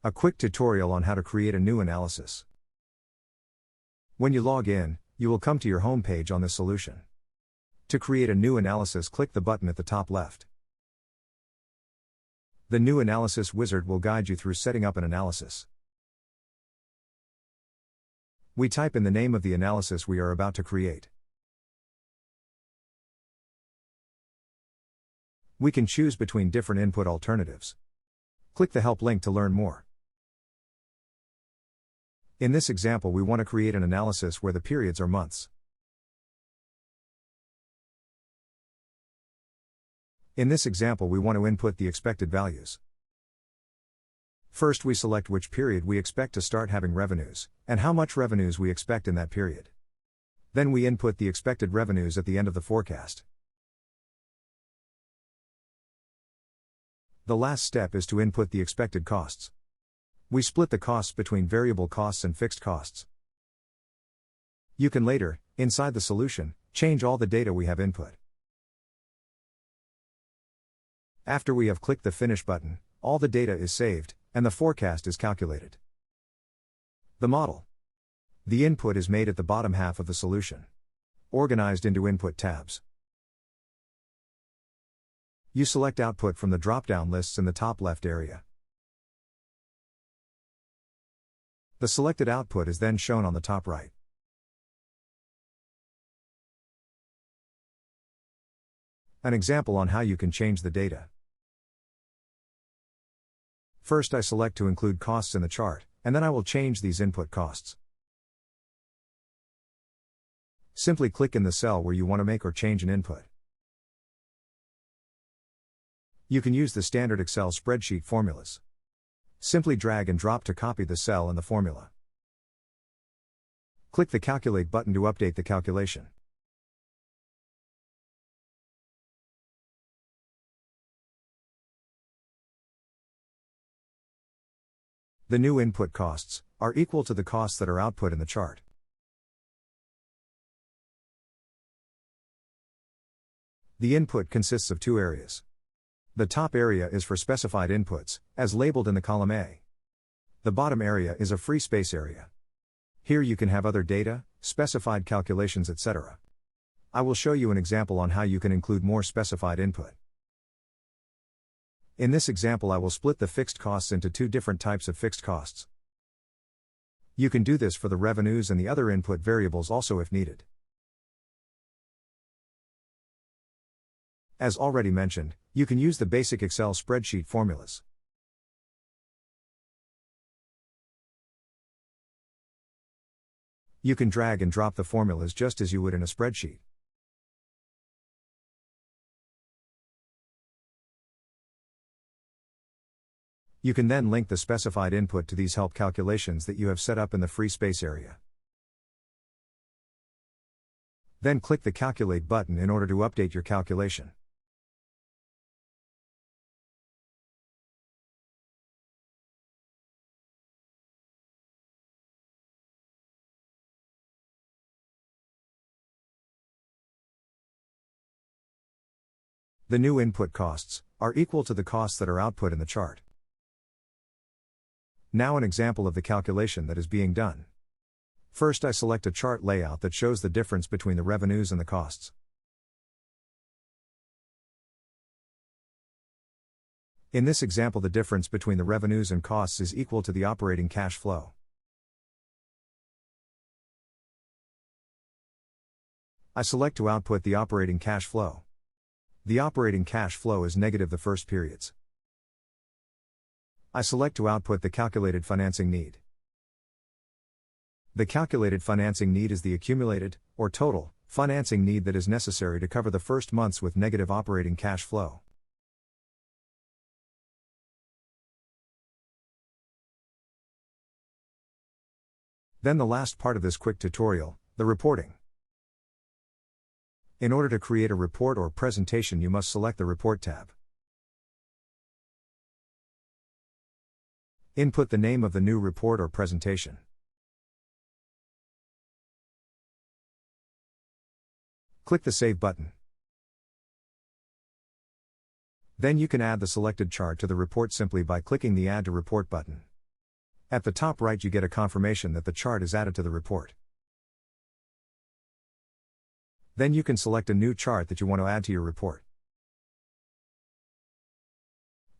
A quick tutorial on how to create a new analysis. When you log in, you will come to your home page on this solution. To create a new analysis, click the button at the top left. The new analysis wizard will guide you through setting up an analysis. We type in the name of the analysis we are about to create. We can choose between different input alternatives. Click the help link to learn more. In this example, we want to create an analysis where the periods are months. In this example, we want to input the expected values. First, we select which period we expect to start having revenues, and how much revenues we expect in that period. Then we input the expected revenues at the end of the forecast. The last step is to input the expected costs. We split the costs between variable costs and fixed costs. You can later, inside the solution, change all the data we have input. After we have clicked the Finish button, all the data is saved, and the forecast is calculated. The model. The input is made at the bottom half of the solution, organized into input tabs. You select Output from the drop-down lists in the top left area. The selected output is then shown on the top right. An example on how you can change the data. First, I select to include costs in the chart, and then I will change these input costs. Simply click in the cell where you want to make or change an input. You can use the standard Excel spreadsheet formulas. Simply drag and drop to copy the cell and the formula. Click the Calculate button to update the calculation. The new input costs are equal to the costs that are output in the chart. The input consists of two areas. The top area is for specified inputs, as labeled in the column A. The bottom area is a free space area. Here you can have other data, specified calculations, etc. I will show you an example on how you can include more specified input. In this example, I will split the fixed costs into two different types of fixed costs. You can do this for the revenues and the other input variables also if needed. As already mentioned, you can use the basic Excel spreadsheet formulas. You can drag and drop the formulas just as you would in a spreadsheet. You can then link the specified input to these help calculations that you have set up in the free space area. Then click the Calculate button in order to update your calculation. The new input costs are equal to the costs that are output in the chart. Now an example of the calculation that is being done. First, I select a chart layout that shows the difference between the revenues and the costs. In this example, the difference between the revenues and costs is equal to the operating cash flow. I select to output the operating cash flow. The operating cash flow is negative the first periods. I select to output the calculated financing need. The calculated financing need is the accumulated, or total, financing need that is necessary to cover the first months with negative operating cash flow. Then the last part of this quick tutorial, the reporting. In order to create a report or presentation, you must select the Report tab. Input the name of the new report or presentation. Click the Save button. Then you can add the selected chart to the report simply by clicking the Add to Report button. At the top right, you get a confirmation that the chart is added to the report. Then you can select a new chart that you want to add to your report.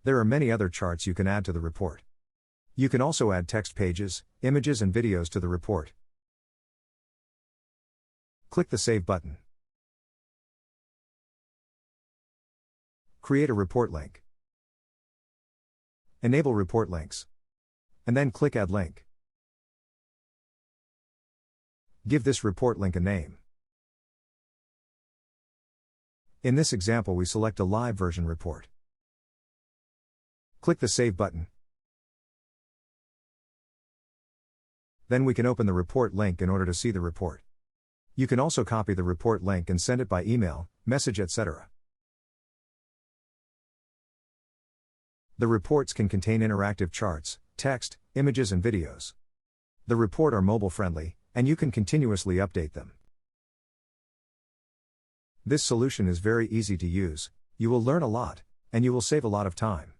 There are many other charts you can add to the report. You can also add text pages, images, and videos to the report. Click the Save button. Create a report link. Enable report links. And then click Add Link. Give this report link a name. In this example, we select a live version report. Click the Save button. Then we can open the report link in order to see the report. You can also copy the report link and send it by email, message, etc. The reports can contain interactive charts, text, images, and videos. The report are mobile friendly, and you can continuously update them. This solution is very easy to use, you will learn a lot, and you will save a lot of time.